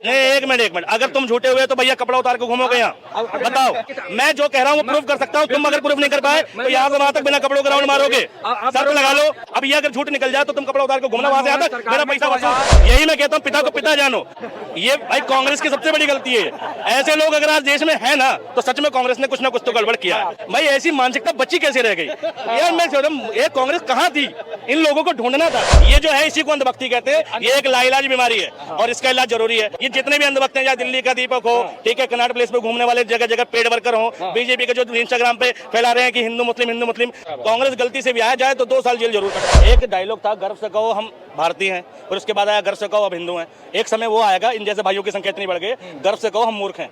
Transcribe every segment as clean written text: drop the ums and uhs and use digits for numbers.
नहीं, एक मिनट, अगर तुम झूठे हुए तो भैया कपड़ा उतार के घूमोगे यहाँ? बताओ, मैं जो कह रहा हूँ वो प्रूफ कर सकता हूँ। तुम अगर प्रूफ नहीं कर पाए तो यहाँ से वहां तक बिना कपड़ों के राउंड मारोगे, शर्त लगा लो। अब ये अगर झूठ निकल जाए तो तुम कपड़ा उतार के घूमना वहां से, आता मेरा पैसा वसूल। यही मैं कहता हूँ, पिता को पिता जानो। ये भाई कांग्रेस की सबसे बड़ी गलती है। ऐसे लोग अगर आज देश में है ना, तो सच में कांग्रेस ने कुछ ना कुछ तो गड़बड़ किया है। भाई ऐसी मानसिकता बच्ची कैसे रह गई यार? मैं ये कांग्रेस कहाँ थी? इन लोगों को ढूंढना था। ये जो है इसी को अंधभक्ति कहते हैं। ये एक लाइलाज बीमारी है और इसका इलाज जरूरी है। ये जितने भी अंधभक्त हैं, दिल्ली का दीपक हो, ठीक है, कनाट प्लेस पे घूमने वाले जगह जगह पेड वर्कर हो, बीजेपी के जो इंस्टाग्राम पे फैला रहे हैं कि हिंदू मुस्लिम, कांग्रेस गलती से भी आया जाए तो 2 साल जेल जरूर कटे। एक डायलॉग था, गर्व से कहो हम भारतीय हैं, और उसके बाद आया गर्व से कहो अब हिंदू हैं। एक समय वो आएगा, इन जैसे भाइयों की संख्या इतनी बढ़ गई, गर्व से कहो हम मूर्ख हैं।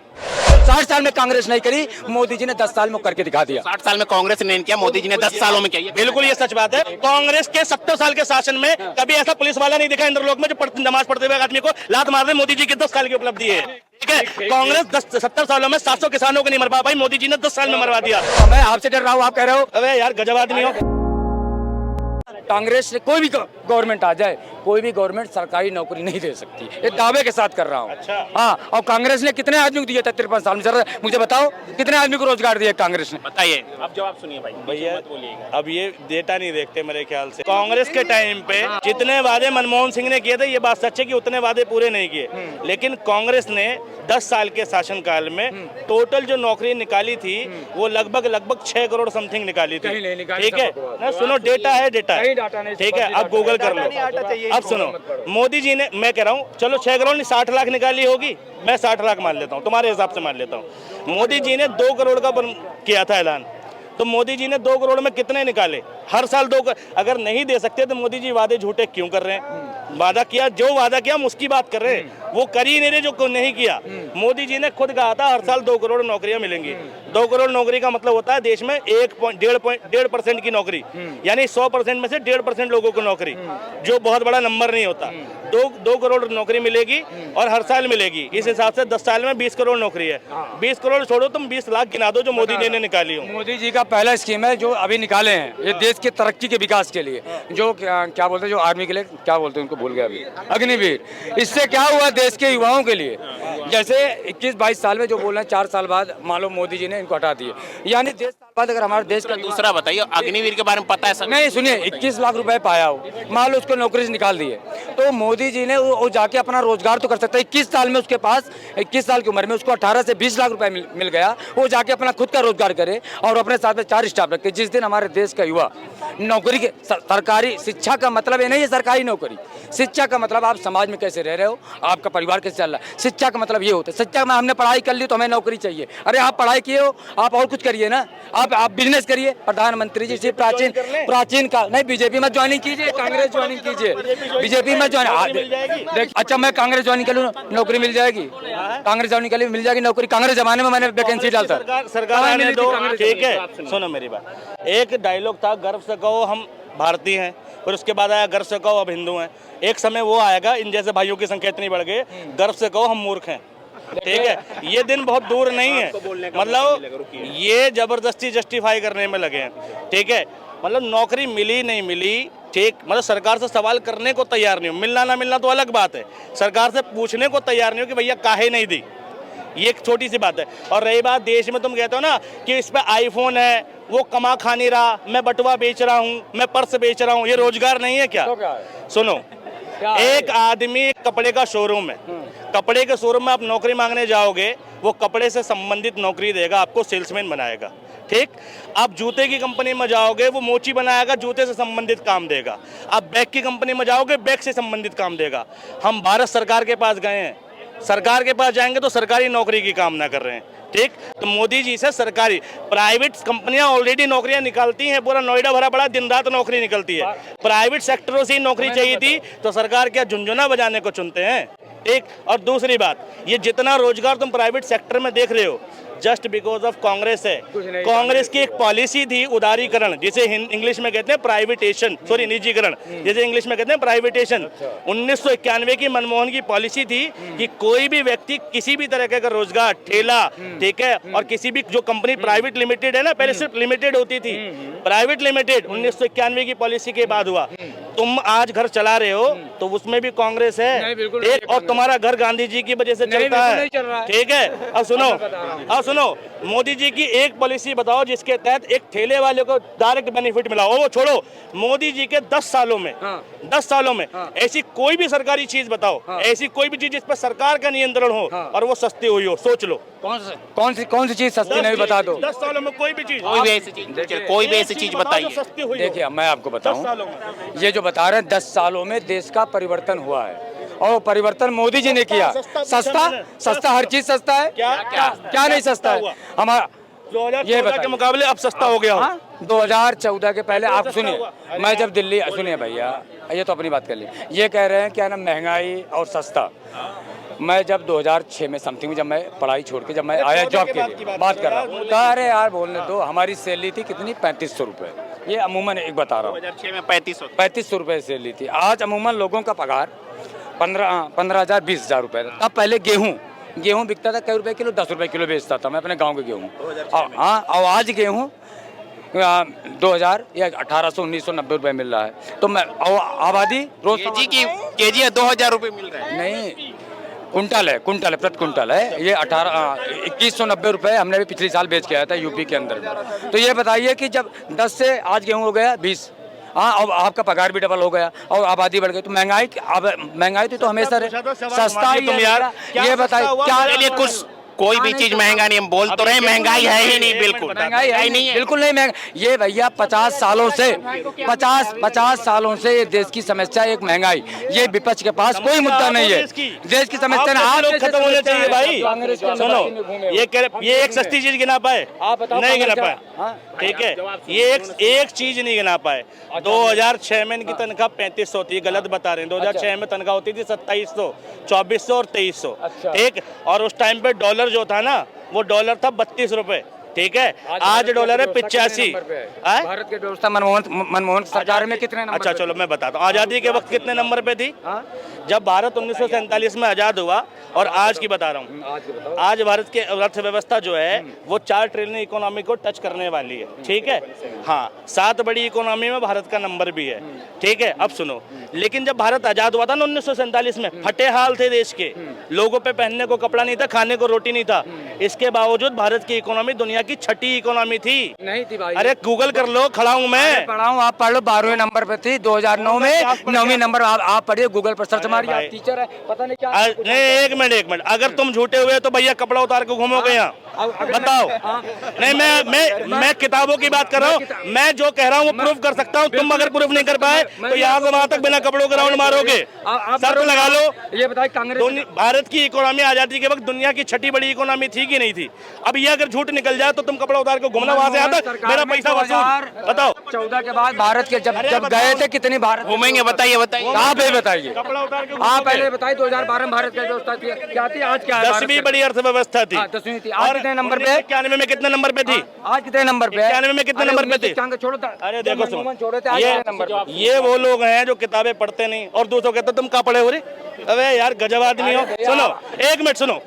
60 साल में कांग्रेस नहीं करी, मोदी जी ने 10 साल में करके दिखा दिया। 60 साल में कांग्रेस ने नहीं किया, मोदी जी ने 10 सालों में किया। बिल्कुल ये सच बात है। कांग्रेस के 70 साल के शासन में कभी ऐसा पुलिस वाला नहीं दिखा इंद्रलोक में जो नमाज पढ़ते हुए आदमी को लात मार दे। मोदी जी की 10 साल की उपलब्धि है, ठीक है। कांग्रेस 70 सालों में 700 किसानों को नहीं मरवा पाई, मोदी जी ने 10 साल में मरवा दिया। मैं आपसे डर रहा हूँ, आप कह रहे हो अबे यार गजब आदमी हो। कांग्रेस से कोई भी गवर्नमेंट आ जाए, कोई भी गवर्नमेंट सरकारी नौकरी नहीं दे सकती, ये दावे के साथ कर रहा हूँ। अच्छा। हाँ, और कांग्रेस ने कितने आदमी को दिया था 53 साल में? सर मुझे बताओ, कितने आदमी को रोजगार दिया कांग्रेस ने? बताइए, अब जवाब सुनिए भाई। भैया अब ये डेटा नहीं देखते मेरे ख्याल से। कांग्रेस के टाइम पे जितने वादे मनमोहन सिंह ने किए थे, ये बात सच है कि उतने वादे पूरे नहीं किए। लेकिन कांग्रेस ने 10 साल के शासनकाल में टोटल जो नौकरी निकाली थी वो लगभग 6 करोड़ समथिंग निकाली थी, ठीक है ना? सुनो, डेटा है, ठीक है, अब गूगल कर लो। अब सुनो, मोदी जी ने, मैं कह रहा हूँ चलो 6 करोड़ नहीं 60 लाख निकाली होगी, मैं 60 लाख मान लेता हूँ, तुम्हारे हिसाब से मान लेता हूँ। मोदी जी ने 2 करोड़ का किया था ऐलान, तो मोदी जी ने 2 करोड़ में कितने निकाले? हर साल 2 करोड़। अगर नहीं दे सकते तो मोदी जी वादे झूठे क्यों कर रहे हैं? वादा किया, जो वादा किया हम उसकी बात कर रहे हैं, वो कर ही नहीं रहे जो नहीं किया। मोदी जी ने खुद कहा था हर साल 2 करोड़ नौकरियां मिलेंगी। 2 करोड़ नौकरी का मतलब होता है देश में 1.5% की नौकरी, यानी 100% में से 1.5% लोगों को नौकरी, जो बहुत बड़ा नंबर नहीं होता। 2 करोड़ नौकरी मिलेगी और हर साल मिलेगी। इस हिसाब से 10 साल में 20 करोड़ नौकरी है। 20 करोड़ छोड़ो, तुम 20 लाख गिना दो जो मोदी जी ने निकाली हो। मोदी जी का पहला स्कीम है जो अभी निकाले हैं, ये देश की तरक्की के विकास के लिए, जो क्या बोलते हैं, जो आर्मी के लिए क्या बोलते हैं, उनको भूल गया अभी, अग्निवीर। इससे क्या हुआ देश के युवाओं के लिए? जैसे 21-22 साल में जो बोल रहे हैं, 4 साल बाद मान लो मोदी जी ने इनको हटा दिए, यानी 10 साल बाद अगर हमारे देश का दूसरा बताइए, अग्निवीर के बारे में पता है सब? नहीं, सुनिए, 21 लाख रुपए पाया हो, मान लो उसको नौकरी से निकाल दिए, तो मोदी जी ने वो जाके अपना रोजगार तो कर सकता है। 21 साल में उसके पास, 21 साल की उम्र में उसको 18 से 20 लाख रुपए मिल गया, वो जाके अपना खुद का रोजगार करे और अपने साथ में 4 स्टाफ रखे। जिस दिन हमारे देश का युवा नौकरी के, सरकारी शिक्षा का मतलब ये नहीं है सरकारी नौकरी, शिक्षा का मतलब आप समाज में कैसे रह रहे हो, आपका परिवार कैसे चल रहा है, शिक्षा का मतलब ये होता है। शिक्षा में हमने पढ़ाई कर ली तो हमें नौकरी चाहिए। अरे आप पढ़ाई किए हो, आप और कुछ करिए ना, आप बिजनेस करिए। प्रधानमंत्री जी से प्राचीन काल नहीं, बीजेपी में ज्वाइनिंग कीजिए, कांग्रेस ज्वाइनिंग कीजिए, बीजेपी में ज्वाइन। अच्छा, मैं कांग्रेस ज्वाइन कर लूँ, नौकरी मिल जाएगी? कांग्रेस ज्वाइन कर मिल जाएगी नौकरी? कांग्रेस जमाने में मैंने वैकेंसी डालता, सरकार आने दो, ठीक है। सुनो मेरी बात, एक डायलॉग था, गर्व से कहो हम भारतीय हैं, फिर उसके बाद आया गर्व से कहो अब हिंदू हैं। एक समय वो आएगा, इन जैसे भाइयों की संख्या इतनी बढ़ गई, गर्व से कहो हम मूर्ख हैं, ठीक है। ये दिन बहुत दूर नहीं है, मतलब ये जबरदस्ती जस्टिफाई करने में लगे हैं, ठीक है। मतलब नौकरी मिली नहीं मिली, ठीक, मतलब सरकार से सवाल करने को तैयार नहीं हो, मिलना ना मिलना तो अलग बात है, सरकार से पूछने को तैयार नहीं हो कि भैया काहे नहीं दी, ये एक छोटी सी बात है। और रही बात देश में, तुम कहते हो ना कि इस पे आईफोन है, वो कमा खा नहीं रहा, मैं बटुआ बेच रहा हूँ, मैं पर्स बेच रहा हूँ, ये रोजगार नहीं है क्या? सुनो, एक आदमी कपड़े का शोरूम है, कपड़े के शोरूम में आप नौकरी मांगने जाओगे, वो कपड़े से संबंधित नौकरी देगा, आपको सेल्समैन बनाएगा, ठीक। आप जूते की कंपनी में जाओगे, वो मोची बनाएगा, जूते से संबंधित काम देगा। आप बैग की कंपनी में जाओगे, बैग से संबंधित काम देगा। हम भारत सरकार के पास गए हैं, सरकार के पास जाएंगे तो सरकारी नौकरी की कामना कर रहे हैं, ठीक। तो मोदी जी से सरकारी, प्राइवेट कंपनियां ऑलरेडी नौकरियां निकालती हैं, पूरा नोएडा भरा पड़ा, दिन रात नौकरी निकलती है। प्राइवेट सेक्टरों से ही नौकरी चाहिए थी, तो सरकार क्या झुनझुना बजाने को चुनते हैं, ठीक। और दूसरी बात, ये जितना रोजगार तुम प्राइवेट सेक्टर में देख रहे हो, जस्ट बिकॉज ऑफ कांग्रेस है। कांग्रेस की एक पॉलिसी थी उदारीकरण, जिसे इंग्लिश में कहते हैं प्राइवेटेशन, सॉरी निजीकरण, जिसे इंग्लिश में कहते हैं प्राइवेटेशन। 1991 की मनमोहन की पॉलिसी थी कि कोई भी व्यक्ति किसी भी तरह का रोजगार, ठेला, ठीक है, और किसी भी जो कंपनी प्राइवेट लिमिटेड है ना, पहले सिर्फ लिमिटेड होती थी, प्राइवेट लिमिटेड 1991 की पॉलिसी के बाद हुआ। तुम आज घर चला रहे हो तो उसमें भी कांग्रेस है, एक, और तुम्हारा घर गांधी जी की वजह से नहीं, चलता बिल्कुल है, नहीं चल रहा है। ठीक है। अब सुनो मोदी जी की एक पॉलिसी बताओ जिसके तहत एक ठेले वाले को डायरेक्ट बेनिफिट मिला हो। वो छोड़ो, मोदी जी के 10 सालों में, 10 सालों में ऐसी कोई भी सरकारी चीज बताओ, ऐसी कोई भी चीज जिस पर सरकार का नियंत्रण हो और वो सस्ती हुई हो, सोच लो। कौन सी चीज सस्ती नहीं बता दो। 10 सालों में कोई भी चीज, कोई भी ऐसी चीज, कोई भी ऐसी चीज बताइए। सस्ती हुई हो। देखिए मैं आपको 10 बताऊं, सालों में ये जो बता रहे हैं 10 सालों में देश का परिवर्तन हुआ है और परिवर्तन मोदी जी ने किया। सस्ता हर चीज सस्ता है। क्या नहीं सस्ता है हमारा? 2014 के मुकाबले अब सस्ता हो गया हो। 2014 के पहले आप सुनिए, मैं जब दिल्ली, सुनिए भैया, ये तो अपनी बात कर लिए, ये कह रहे हैं क्या ना महंगाई और सस्ता। मैं जब 2006 में समथिंग में जब मैं पढ़ाई छोड़ के जब मैं आया जॉब के लिए, बात कर रहा हूँ, तो अरे यार बोलने दो, हमारी सैलरी थी कितनी, 3500 रुपये। ये अमूमन एक बता रहा हूँ, 2006 में 3500 रुपये सैलरी थी। आज अमूमन लोगों का पगार 15,000 20,000 रुपये। तब पहले गेहूँ बिकता था कई रुपए किलो, 10 रुपए किलो बेचता था मैं अपने गांव के गेहूँ। हाँ, और आज गेहूँ 2000 या 1800 1990 रुपये मिल रहा है। तो मैं आबादी रोज केजी है 2000 रुपये मिल रहा है। नहीं, कुंटल है प्रति कुंटल है। ये 2190 रुपये हमने भी पिछले साल बेच के आया था यूपी के अंदर में। तो ये बताइए कि जब 10 से आज गेहूँ हो गया 20, हाँ, अब आपका पगार भी डबल हो गया और आबादी बढ़ गई, तो महंगाई तो हमेशा सस्ता ही तुम यार। ये बताइए क्या कुछ कोई भी चीज महंगा नहीं, हम बोल तो रहे महंगाई है ही नहीं, बिल्कुल महंगाई है नहीं, बिल्कुल नहीं महंगा। ये भैया 50 सालों से 50 सालों से ये देश की समस्या एक महंगाई, ये विपक्ष के पास कोई मुद्दा नहीं है। देश की समस्या आप खत्म होने चाहिए भाई। सुनो, ये एक सस्ती चीज गिना पाए, नहीं गिना पाए, ठीक है। ये एक चीज नहीं गिना पाए। 2006 में इनकी तनख्वाह 3500 थी, गलत बता रहे हैं। 2006 में तनख्वाह होती थी 2700, 2400 और 2300, ठीक। और उस टाइम पे डॉलर जो था ना, वो डॉलर था 32 रुपए, ठीक है। आज डॉलर है 85। भारत की व्यवस्था मनमोहन सरकार में कितने नंबर? अच्छा चलो मैं बताता हूँ, आजादी के वक्त कितने नंबर पे थी? जब भारत 1947 में आजाद हुआ, और आज की बता रहा हूँ, आज भारत की अर्थव्यवस्था जो है वो 4 ट्रिलियन इकोनॉमी को टच करने वाली है, ठीक है। हाँ, 7 बड़ी इकोनॉमी में भारत का नंबर भी है, ठीक है। अब सुनो, लेकिन जब भारत आजाद हुआ था ना 1947 में, फटे हाल थे देश के, लोगों पे पहनने को कपड़ा नहीं था, खाने को रोटी नहीं था। इसके बावजूद भारत की इकोनॉमी दुनिया की 6ठी इकोनॉमी थी। नहीं थी भाई, अरे गूगल कर लो, खड़ा हूँ मैं, पढ़ा हूँ, आप पढ़ लो। 12वें नंबर पे थी 2009 में, 9वीं नंबर आप पढ़िए, गूगल पर सर्च मारिए, आप टीचर है, पता नहीं क्या। नहीं, एक मिनट, अगर तुम झूठे हुए तो भैया कपड़ा उतार के घूमोगे यहाँ, बताओ। नहीं, मैं किताबों की बात कर रहा हूँ, मैं जो कह रहा हूँ वो प्रूफ कर सकता हूँ। तुम अगर प्रूफ नहीं कर पाए तो यहाँ से वहाँ तक बिना कपड़ों के राउंड मारोगे, शर्त लगा लो। ये बताइए, कांग्रेस भारत की इकोनॉमी आजादी के वक्त दुनिया की 6ठी बड़ी इकोनॉमी थी कि नहीं थी? अब ये अगर झूठ निकल जाए तो तुम कपड़ा उतार के घूमना वहाँ से आता, मेरा पैसा वसूल। बताओ, 14 के बाद भारत के जब गए थे कितनी भारत घूमेंगे, बताइए आप बताइए, कपड़ा उतार के आप पहले बताइए। 2012 में भारत की व्यवस्था क्या थी, आज क्या है? 10वीं बड़ी अर्थव्यवस्था थी, 10वीं थी। आज कितने नंबर पे? 91 में कितने नंबर पे थी? आज कितने नंबर पे? 91 में कितने नंबर पे थे? छोड़ो, अरे देखो सुनो, छोड़े थे, आज कितने नंबर पे? ये वो लोग हैं जो किताबें पढ़ते नहीं और दूसरों कहते तुम कहाँ पढ़े हो रे। अबे यार गजब आदमी हो। सुनो, एक मिनट सुनो,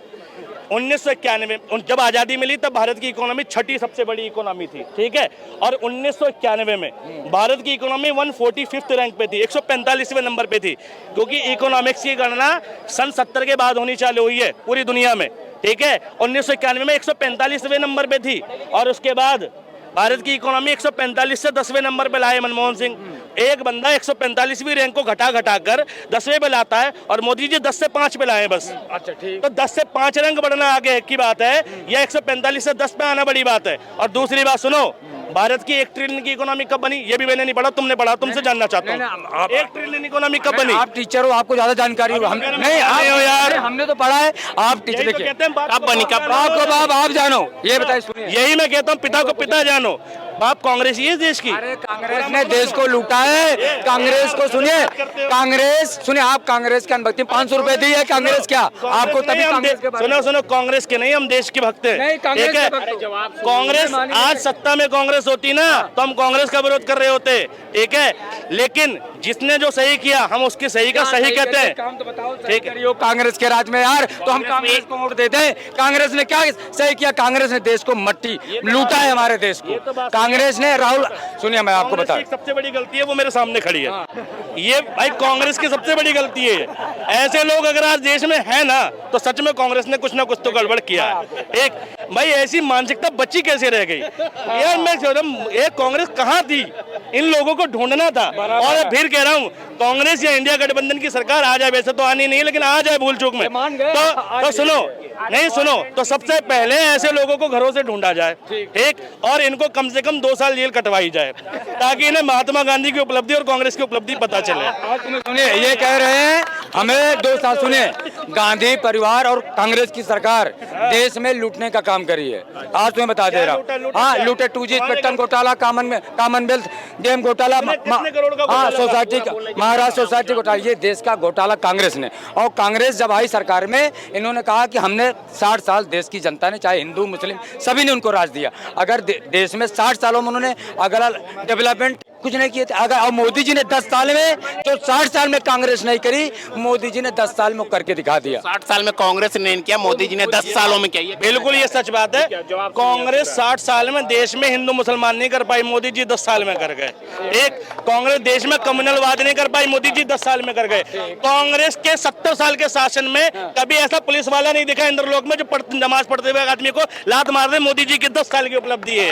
1991 जब आजादी मिली तब भारत की इकोनॉमी 6ठी सबसे बड़ी इकोनॉमी थी, ठीक है। और 1991 में भारत की इकोनॉमी 145th रैंक पे थी, 145वें नंबर पे थी, क्योंकि इकोनॉमिक्स की गणना सन 70 के बाद होनी चालू हुई है पूरी दुनिया में, ठीक है। 1991 में 145वें नंबर पे थी, और उसके बाद भारत की इकोनॉमी 145 से 10वें नंबर पे लाए मनमोहन सिंह। एक बंदा 145वीं रैंक को घटा कर 10वें पे लाता है, और मोदी जी 10 से 5 पे लाए बस। अच्छा ठीक। तो 10 से 5 रैंक बढ़ना आगे की बात है, या 145 से 10 पे आना बड़ी बात है। और दूसरी बात सुनो, भारत की 1 ट्रिलियन की इकोनॉमी कब बनी? ये भी मैंने नहीं पढ़ा, तुमने पढ़ा, तुमसे जानना चाहता हूँ। 1 ट्रिलियन इकोनॉमी कब बनी? आप टीचर हो, आपको ज्यादा जानकारी हो। नहीं आप हो यार, हमने तो पढ़ा है। आप टीचर कब बनी, कब आप जानो, ये बताइए। यही मैं कहता हूँ, पिता को पिता जानो। बाप कांग्रेस ही है देश की। अरे कांग्रेस ने देश को लूटा है। कांग्रेस को सुनिए, आप कांग्रेस के अनुभक्ति 500 रुपए दी है कांग्रेस, क्या आपको? तभी सुनो, कांग्रेस के नहीं, हम देश के भक्त हैं। नहीं, कांग्रेस कांग्रेस आज सत्ता में कांग्रेस कांग्रेस होती ना तो हम कांग्रेस का विरोध कर रहे होते, ठीक है। लेकिन जिसने जो सही किया हम उसकी सही का सही कहते हैं। काम तो बताओ, ठीक है। करियो कांग्रेस के राज में यार, तो हम कांग्रेस को वोट देते हैं। कांग्रेस ने क्या सही किया? कांग्रेस ने देश को मट्टी लूटा है, हमारे देश को। कांग्रेस ने राहुल, सुनिए मैं आपको बता, सबसे बड़ी गलती है वो मेरे सामने खड़ी है। ये भाई कांग्रेस की सबसे बड़ी गलती है। ऐसे लोग अगर आज देश में है ना तो सच में कांग्रेस ने कुछ ना कुछ तो गड़बड़ किया है। एक भाई ऐसी मानसिकता बच्ची कैसे रह गई यार? मैं ये कांग्रेस कहाँ थी? इन लोगों को ढूंढना था। और फिर कह रहा हूँ कांग्रेस या इंडिया गठबंधन की सरकार आ जाए, वैसे तो आनी नहीं, लेकिन आ जाए भूल चूक में, तो सुनो, नहीं सुनो, तो सबसे पहले ऐसे लोगों को घरों से ढूंढा जाए, ठीक, और इनको कम से कम 2 साल जेल कटवाई जाए ताकि इन्हें महात्मा गांधी की उपलब्धि और कांग्रेस की उपलब्धि पता चले। सुनिए ये कह रहे हैं हमें 2 साल, सुनिए, गांधी परिवार और कांग्रेस की सरकार देश में लूटने का काम करी है। आज तुम्हें बता दे रहा हूँ, हाँ, लूटे 2G स्पेक्ट्रम घोटाला, कॉमनवेल्थ गेम घोटाला, हाँ, सोसाइटी का, महाराष्ट्र सोसाइटी घोटाला, ये देश का घोटाला कांग्रेस ने। और कांग्रेस जब आई सरकार में इन्होंने कहा कि हमने 60 साल देश की जनता ने, चाहे हिंदू मुस्लिम सभी ने उनको राज दिया। अगर देश में 60 सालों में उन्होंने अगर डेवलपमेंट कुछ नहीं किए थे, अगर और मोदी जी ने 10 साल में, जो 60 साल में कांग्रेस नहीं करी, मोदी जी ने 10 साल में करके दिखा दिया। 60 साल में कांग्रेस ने नहीं किया, मोदी जी ने 10 सालों में किया। बिल्कुल ये सच बात है। कांग्रेस 60 साल में देश में हिंदू मुसलमान नहीं कर पाई, मोदी जी 10 साल में कर गए। एक कांग्रेस देश में कम्युनलवाद नहीं कर पाई, मोदी जी 10 साल में कर गए। कांग्रेस के 70 साल के शासन में कभी ऐसा पुलिस वाला नहीं दिखा इंद्रलोक में जो नमाज पढ़ते हुए आदमी को लात मार दे। मोदी जी की 10 साल की उपलब्धि है,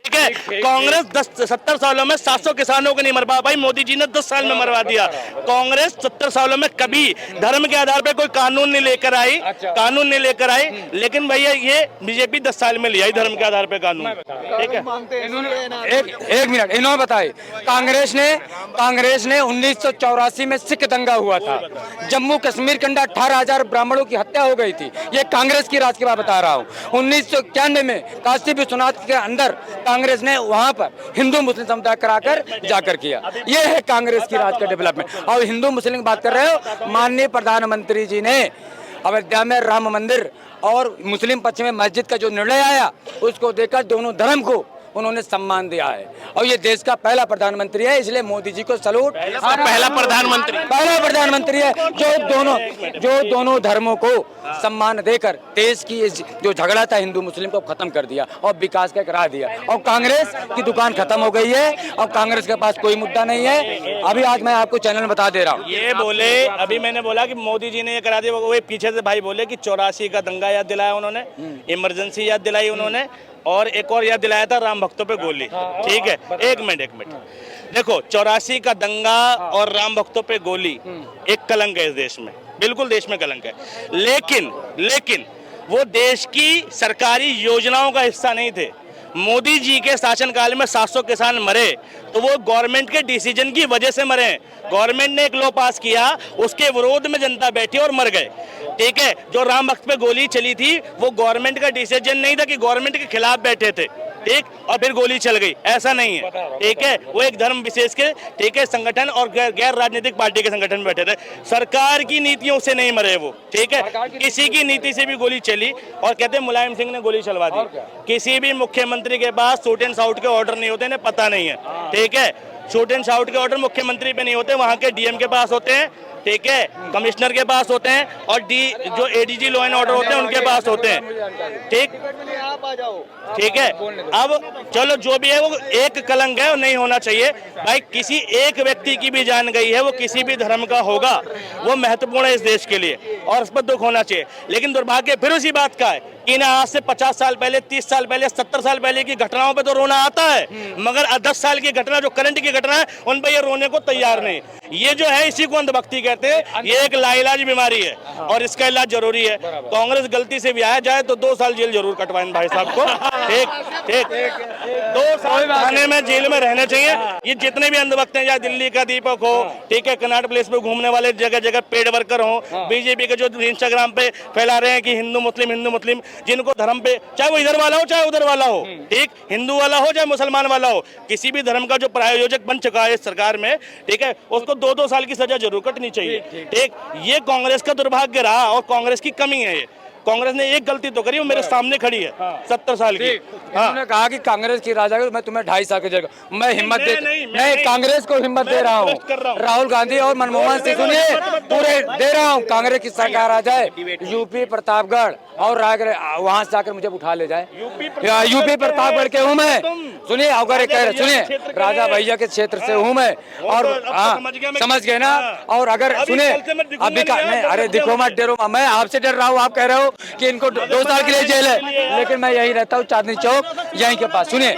ठीक है। कांग्रेस 70 सालों में 700 किसानों को नहीं मरवा पाई, मोदी जी ने 10 साल में मरवा दिया। कांग्रेस 70 सालों में कभी धर्म के आधार पर कोई कानून नहीं लेकर आई, कानून नहीं लेकर आई, लेकिन भैया ये बीजेपी 10 साल में ले आई धर्म के आधार पर कानून, ठीक है। एक मिनट, इन्होंने बताए कांग्रेस ने 1984 में सिख दंगा हुआ था, जम्मू कश्मीर के अंदर 18,000 ब्राह्मणों की हत्या हो गई थी। ये कांग्रेस की राज की बात बता रहा हूँ। 1991 में काशी विश्वनाथ के अंदर कांग्रेस ने वहां पर हिंदू मुस्लिम समुदाय कराकर जाकर किया। ये है कांग्रेस की राज का डेवलपमेंट। और हिंदू मुस्लिम की बात कर रहे हो, माननीय प्रधानमंत्री जी ने अयोध्या में राम मंदिर और मुस्लिम पक्ष में मस्जिद का जो निर्णय आया, उसको देखकर दोनों धर्म को उन्होंने सम्मान दिया है। और ये देश का पहला प्रधानमंत्री है, इसलिए मोदी जी को सलूट। पहला प्रधानमंत्री है जो दोनों धर्मों को सम्मान देकर देश की जो झगड़ा था हिंदू मुस्लिम को खत्म कर दिया और विकास का करा दिया। और कांग्रेस की दुकान खत्म हो गई है और कांग्रेस के पास कोई मुद्दा नहीं है। अभी आज मैं आपको चैनल में बता दे रहा हूँ, ये बोले, अभी मैंने बोला कि मोदी जी ने ये करा दिया, वो पीछे से भाई बोले कि 84 का दंगा याद दिलाया उन्होंने, इमरजेंसी याद दिलाई उन्होंने, और एक और याद दिलाया था राम भक्तों पे गोली, ठीक है। एक मिनट देखो, 84 का दंगा और राम भक्तों पे गोली एक कलंक है इस देश में, बिल्कुल देश में कलंक है। लेकिन वो देश की सरकारी योजनाओं का हिस्सा नहीं थे। मोदी जी के शासनकाल में 700 किसान मरे तो वो गवर्नमेंट के डिसीजन की वजह से मरे। गवर्नमेंट ने एक लॉ पास किया, उसके विरोध में जनता बैठी और मर गए, ठीक है। जो राम भक्त पे गोली चली थी वो गवर्नमेंट का डिसीजन नहीं था कि गवर्नमेंट के खिलाफ बैठे थे, ठीक, और फिर गोली चल गई, ऐसा नहीं है, ठीक है। वो एक धर्म विशेष के, ठीक है, संगठन और गैर राजनीतिक पार्टी के संगठन में बैठे थे। सरकार की नीतियों से नहीं मरे वो, ठीक है। किसी की नीति से भी गोली चली और कहते हैं मुलायम सिंह ने गोली चलवा दी। किसी भी मुख्यमंत्री के पास शूट एंड शाउट के ऑर्डर नहीं होते, इन्हें पता नहीं है, ठीक है। शूट एंड शाउट के ऑर्डर मुख्यमंत्री पे नहीं होते, वहाँ के डीएम के पास होते हैं, ठीक है, कमिश्नर के पास होते हैं, और जो एडीजी लॉ एंड ऑर्डर होते हैं उनके पास होते हैं, ठीक है। अब चलो जो भी है वो एक कलंक है, वो नहीं होना चाहिए भाई। किसी एक व्यक्ति की भी जान गई है, वो किसी भी धर्म का होगा, वो महत्वपूर्ण है इस देश के लिए और उस पर दुख होना चाहिए। लेकिन दुर्भाग्य फिर उसी बात का है कि ना आज से 50 साल पहले, 30 साल पहले, 70 साल पहले की घटनाओं पे तो रोना आता है, मगर 10 साल की घटना, जो करंट की घटना है, उन पे ये रोने को तैयार नहीं। ये जो है इसी को अंधभक्ति कहते हैं। ये एक लाइलाज बीमारी है और इसका इलाज जरूरी है। कांग्रेस गलती से भी आया जाए तो 2 साल जेल जरूर कटवाएं भाई साहब को, ठीक 2 साल थाने में जेल में रहने चाहिए। ये जितने भी अंधभक्त हैं, चाहे दिल्ली का दीपक हो, ठीक है, कनाट प्लेस पे घूमने वाले जगह जगह पेड वर्कर हो, बीजेपी के जो इंस्टाग्राम पे फैला रहे हैं कि हिंदू मुस्लिम, जिनको धर्म पे, चाहे वो इधर वाला हो चाहे उधर वाला हो, ठीक, हिंदू वाला हो चाहे मुसलमान वाला हो, किसी भी धर्म का जो प्रायोजक बन चुका है इस सरकार में, ठीक है, उसको 2-2 साल की सजा जरूर कटनी चाहिए, ठीक। ये कांग्रेस का दुर्भाग्य रहा और कांग्रेस की कमी है ये। कांग्रेस ने एक गलती तो करी, वो मेरे सामने खड़ी है 70 साल की। उन्होंने कहा कि कांग्रेस की राजा मैं तुम्हें 2.5 साल की जगह मैं हिम्मत दे मैं कांग्रेस को हिम्मत दे रहा हूँ। राहुल गांधी और मनमोहन सिंह सुनिए पूरे दे रहा हूँ, कांग्रेस की सरकार आ जाए यूपी प्रतापगढ़ और रायगढ़, वहां से जाकर मुझे उठा ले जाए। यूपी प्रतापगढ़ के हूँ मैं, सुनिए अगर कह रहे सुनिए राजा भैया के क्षेत्र से हूँ मैं, और समझ गए ना। और अगर सुने अभी नहीं, अरे दिखो मत डरो, मैं आपसे डर रहा हूँ, आप कह रहे हो कि इनको 2 साल के लिए जेल है, लेकिन मैं यहीं रहता हूँ चांदनी चौक यहीं के पास। सुनिए